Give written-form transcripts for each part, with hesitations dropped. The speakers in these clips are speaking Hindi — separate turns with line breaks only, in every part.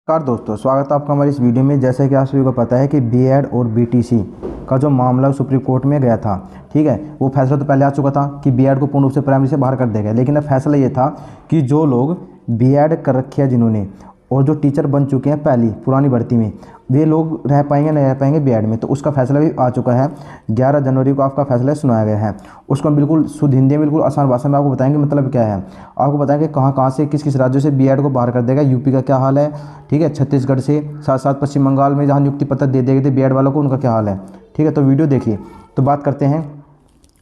नमस्कार दोस्तों, स्वागत है आपका हमारी इस वीडियो में। जैसे कि आप सभी को पता है कि बीएड और बीटीसी का जो मामला सुप्रीम कोर्ट में गया था, ठीक है, वो फैसला तो पहले आ चुका था कि बीएड को पूर्ण रूप से प्राइमरी से बाहर कर दिया गया। लेकिन अब फैसला ये था कि जो लोग बीएड कर रखे हैं जिन्होंने, और जो टीचर बन चुके हैं पहली पुरानी भर्ती में, वे लोग रह पाएंगे नहीं रह पाएंगे बीएड में। तो उसका फैसला भी आ चुका है। 11 जनवरी को आपका फैसला सुनाया गया है। उसको हम बिल्कुल शुद्ध हिंदी में, बिल्कुल आसान भाषा में आपको बताएंगे मतलब क्या है। आपको बताएंगे कहाँ कहाँ से किस किस राज्यों से बीएड को बाहर कर देगा। यूपी का क्या हाल है, ठीक है, छत्तीसगढ़ से, साथ साथ पश्चिम बंगाल में जहाँ नियुक्ति पत्र दे दिए गए थे बीएड वालों को, उनका क्या हाल है। ठीक है, तो वीडियो देखिए। तो बात करते हैं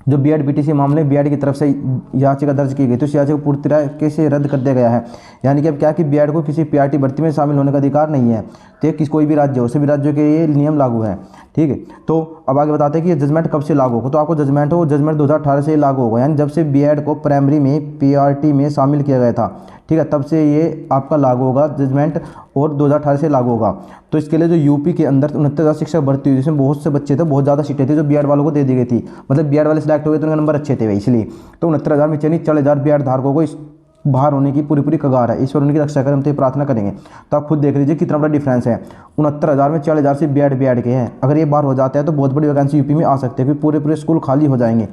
जो बीएड बीटीसी मामले बीएड की तरफ से याचिका दर्ज की गई, तो इस याचिका को पूरी तरीके से रद्द कर दिया गया है। यानी कि अब क्या कि बीएड को किसी पीआरटी भर्ती में शामिल होने का अधिकार नहीं है। तो किस कोई भी राज्य हो, सभी राज्यों के ये नियम लागू है। ठीक है, तो अब आगे बताते हैं कि ये जजमेंट कब से लागू होगा। तो आपको जजमेंट 2018 से लागू होगा, यानी जब से बीएड को प्राइमरी में पीआरटी में शामिल किया गया था, ठीक है, तब से ये आपका लागू होगा जजमेंट, और 2018 से लागू होगा। तो इसके लिए जो यूपी के अंदर 69,000 शिक्षक भर्ती हुई, जिसमें बहुत से बच्चे थे, बहुत ज़्यादा सीटें थी जो बीएड वालों को दे दी गई थी। मतलब बीएड वाले सिलेक्ट हुए तो उनके नंबर अच्छे थे भाई, इसलिए तो 69,000 में चयनित 40,000 बीएड धारकों को इस बाहर होने की पूरी कगार है। ईश्वर उनकी रक्षा करें, हम तो ये प्रार्थना करेंगे। तो आप खुद देख लीजिए कितना बड़ा डिफरेंस है। 69,000 में 40,000 से बीएड के हैं। अगर ये बाहर हो जाता है तो बहुत बड़ी वैकेंसी यूपी में आ सकती है, क्योंकि पूरे स्कूल खाली हो जाएंगे।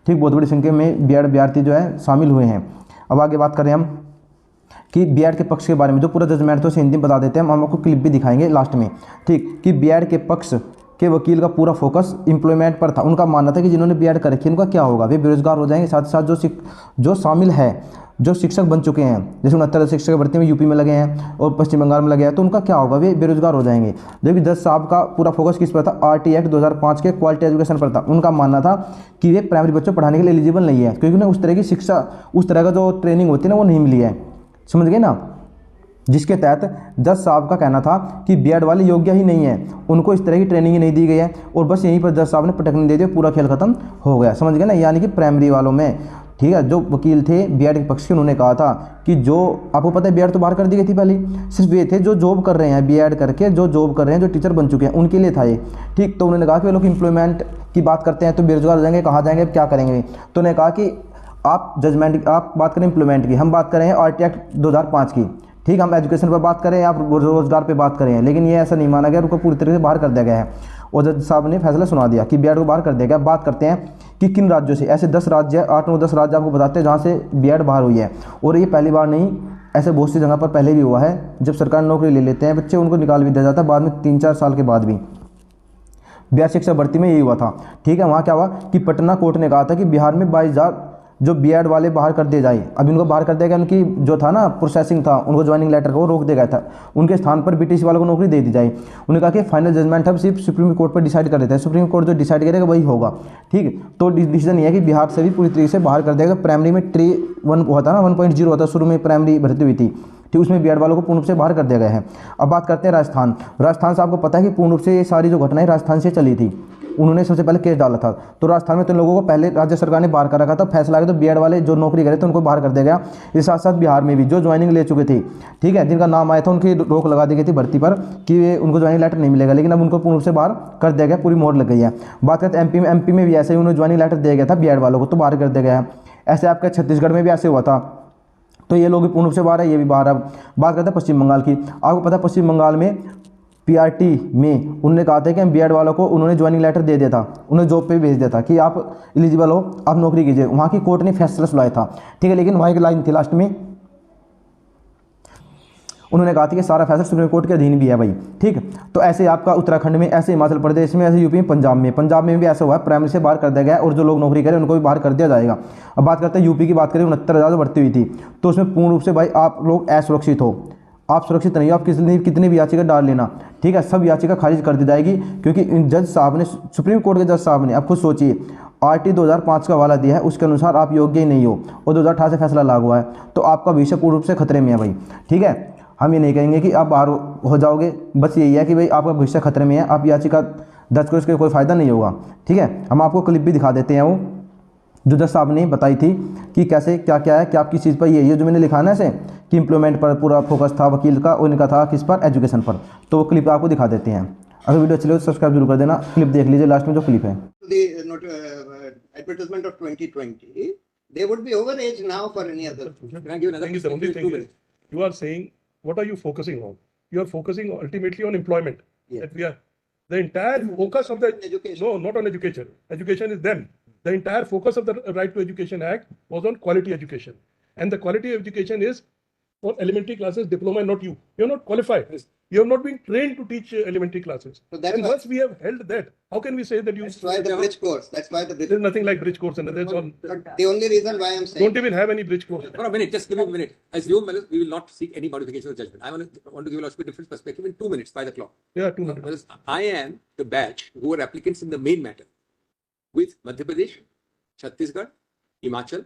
ठीक, बहुत बड़ी संख्या में बीएड विद्यार्थी जो है शामिल हुए हैं। अब आगे बात करें हम कि बीएड के पक्ष के बारे में, जो पूरा जजमेंट तो हिंदी में बता देते हैं, हम आपको क्लिप भी दिखाएंगे लास्ट में। ठीक, कि बीएड के पक्ष के वकील का पूरा फोकस एम्प्लॉयमेंट पर था। उनका मानना था कि जिन्होंने बीएड कर रखी है उनका क्या होगा, वे बेरोजगार हो जाएंगे। साथ साथ जो शामिल है, जो शिक्षक बन चुके हैं, जैसे 69 शिक्षक भर्ती में यूपी में लगे हैं और पश्चिम बंगाल में लगे हैं, तो उनका क्या होगा, वे बेरोजगार हो जाएंगे। जबकि जज साहब का पूरा फोकस किस पर था, आरटी एक्ट 2005 के क्वालिटी एजुकेशन पर था। उनका मानना था कि वे प्राइमरी बच्चों पढ़ाने के लिए एलिजिबल नहीं है, क्योंकि उन्हें उस तरह की शिक्षा, उस तरह का जो ट्रेनिंग होती है ना, वो नहीं मिली है। समझ गए ना, जिसके तहत जज साहब का कहना था कि बीएड वाले योग्य ही नहीं है, उनको इस तरह की ट्रेनिंग ही नहीं दी गई है, और बस यहीं पर जज साहब ने पटकनी दे दी, पूरा खेल खत्म हो गया। समझ गए ना, यानी कि प्राइमरी वालों में, ठीक है, जो वकील थे बीएड के पक्ष के, उन्होंने कहा था कि जो आपको पता है बीएड तो बाहर कर दी गई थी पहले, सिर्फ वे थे जो जॉब कर रहे हैं, बीएड करके जो जॉब कर रहे हैं, जो टीचर बन चुके हैं, उनके लिए था ये। ठीक, तो उन्होंने कहा कि वे लोग एम्प्लॉयमेंट की बात करते हैं तो बेरोजगार हो जाएंगे, कहाँ जाएंगे, क्या करेंगे। तो उन्होंने कहा कि आप जजमेंट, आप बात करें एम्प्लॉयमेंट की, हम बात करें आरटी एक्ट 2005 की। ठीक, हम एजुकेशन पर बात करें या रोजगार पे बात करें, लेकिन ये ऐसा नहीं माना गया, उनको पूरी तरीके से बाहर कर दिया गया है। और जज साहब ने फैसला सुना दिया कि बीएड को बाहर कर दिया गया। बात करते हैं कि किन राज्यों से, ऐसे 10 राज्य, 8-9-10 राज्य आपको बताते हैं जहाँ से बीएड बाहर हुई है। और ये पहली बार नहीं, ऐसे बहुत सी जगह पर पहले भी हुआ है। जब सरकार नौकरी ले लेते हैं बच्चे, उनको निकाल भी दिया जाता है बाद में 3-4 साल के बाद भी। बिहार शिक्षा भर्ती में यही हुआ था। ठीक है, वहाँ क्या हुआ कि पटना कोर्ट ने कहा था कि बिहार में 22,000 जो बीएड वाले बाहर कर दिए जाए। अभी उनको बाहर कर दिया गया, उनकी जो था ना प्रोसेसिंग था, उनको ज्वाइनिंग लेटर को रोक दिया गया था, उनके स्थान पर बीटीसी वालों को नौकरी दे दी जाए। उन्होंने कहा कि फाइनल जजमेंट अब सिर्फ सुप्रीम कोर्ट पर डिसाइड कर देता है, सुप्रीम कोर्ट जो डिसाइड करेगा वही होगा। ठीक है, तो डिसीजन ये है कि बिहार से भी पूरी तरीके से बाहर कर देगा। प्राइमरी में ट्री 1 हुआ था ना, 1.0 हुआ था, शुरू में प्राइमरी भर्ती हुई थी। ठीक, उसमें बीएड वालों को पूर्ण रूप से बाहर कर दिया गया है। अब बात करते हैं राजस्थान। राजस्थान से आपको पता है कि पूर्ण रूप से ये सारी जो घटनाएं राजस्थान से चली थी, उन्होंने सबसे पहले केस डाला था। तो राजस्थान में तो लोगों को पहले राज्य सरकार ने बाहर कर रखा था, फैसला आया तो बीएड वाले जो नौकरी करे थे उनको बाहर कर दिया गया। इसके साथ साथ बिहार में भी जो ज्वाइनिंग ले चुके थे, ठीक है, जिनका नाम आया था, उनकी रोक लगा दी गई थी भर्ती पर कि वे उनको ज्वाइनिंग लेटर नहीं मिलेगा, लेकिन अब उनको पूर्ण रूप से बाहर कर दिया गया, पूरी मोहर लग गई है। बात करते हैं एमपी में भी ऐसे ही उन्हें ज्वाइनिंग लेटर दिया गया था बीएड वालों को, तो बाहर कर दिया गया है। ऐसे आपका छत्तीसगढ़ में भी ऐसे हुआ था, तो ये लोग भी पूर्ण रूप से बाहर है, ये भी बाहर है। बात करते हैं पश्चिम बंगाल की। आपको पता है पश्चिम बंगाल में पीआरटी में उन्होंने कहा था कि हम बीएड वालों को उन्होंने ज्वाइनिंग लेटर दे दिया था, उन्हें जॉब पे भी भेज दिया था कि आप एलिजिबल हो, आप नौकरी कीजिए। वहाँ की कोर्ट ने फैसला सुनाया था। ठीक है, लेकिन वहाँ एक लाइन थी लास्ट में, उन्होंने कहा था कि सारा फैसला सुप्रीम कोर्ट के अधीन भी है भाई। ठीक, तो ऐसे आपका उत्तराखंड में, ऐसे हिमाचल प्रदेश में, ऐसे यूपी में, पंजाब में भी ऐसा हुआ है, प्राइमरी से बाहर कर दिया गया और जो लोग नौकरी करें उनको भी बाहर कर दिया जाएगा। अब बात करते हैं यूपी की। बात करें 69,000 भर्ती हुई थी, तो उसमें पूर्ण रूप से भाई आप लोग असुरक्षित हो, आप सुरक्षित नहीं हो, आप कितनी भी याचिका डाल लेना, ठीक है, सब याचिका खारिज कर दी जाएगी, क्योंकि जज साहब ने, सुप्रीम कोर्ट के जज साहब ने, आप खुद सोचिए, आरटी 2005 का वाला दिया है, उसके अनुसार आप योग्य ही नहीं हो, और 2018 से फैसला लागू हुआ है, तो आपका भविष्य पूर्ण रूप से खतरे में है भाई। ठीक है, हम ये नहीं कहेंगे कि आप बाहर हो जाओगे, बस यही है कि भाई आपका भविष्य खतरे में है, आप याचिका दर्ज करो, इसके कोई फ़ायदा नहीं होगा। ठीक है, हम आपको क्लिप भी दिखा देते हैं, वो जो जज साहब ने बताई थी कि कैसे क्या क्या है, कि आप किस चीज़ पर, ये जो मैंने लिखा ना ऐसे कि इम्प्लॉयमेंट पर पूरा फोकस था वकील का, उनका था किस पर, एजुकेशन पर। तो वो क्लिप आपको दिखा देते हैं। अगर वीडियो अच्छी लगे तो सब्सक्राइब जरूर कर देना। क्लिप देख लीजिए, लास्ट में जो क्लिप है।
Advertisement of 2020, they would be over age now for any other.
Can I give another? Thank you, sir. Only thing is, you are saying, what are you focusing on? you are focusing ultimately on employment.
Yes.
That we are the entire focus of the
Education.
no, not on education. Education is them. The entire focus of the Right to Education Act was on quality education, and the quality education is for elementary classes diploma, not you. You are not qualified. You have not been trained to teach elementary classes.
So that's
and
why-
once we have held that, how can we say that you?
That's why the bridge course. That's why the bridge.
There's nothing like bridge course, and that's all.
But the only reason why I'm saying.
Don't even have any bridge course.
For a minute, just give me a minute. As you, Mellis, we will not seek any modification of judgment. I want to give a different perspective in 2 minutes by the clock.
Yeah, 2 minutes.
Mellis, I am the batch who are applicants in the main matter with Madhya Pradesh, Chhattisgarh, Himachal,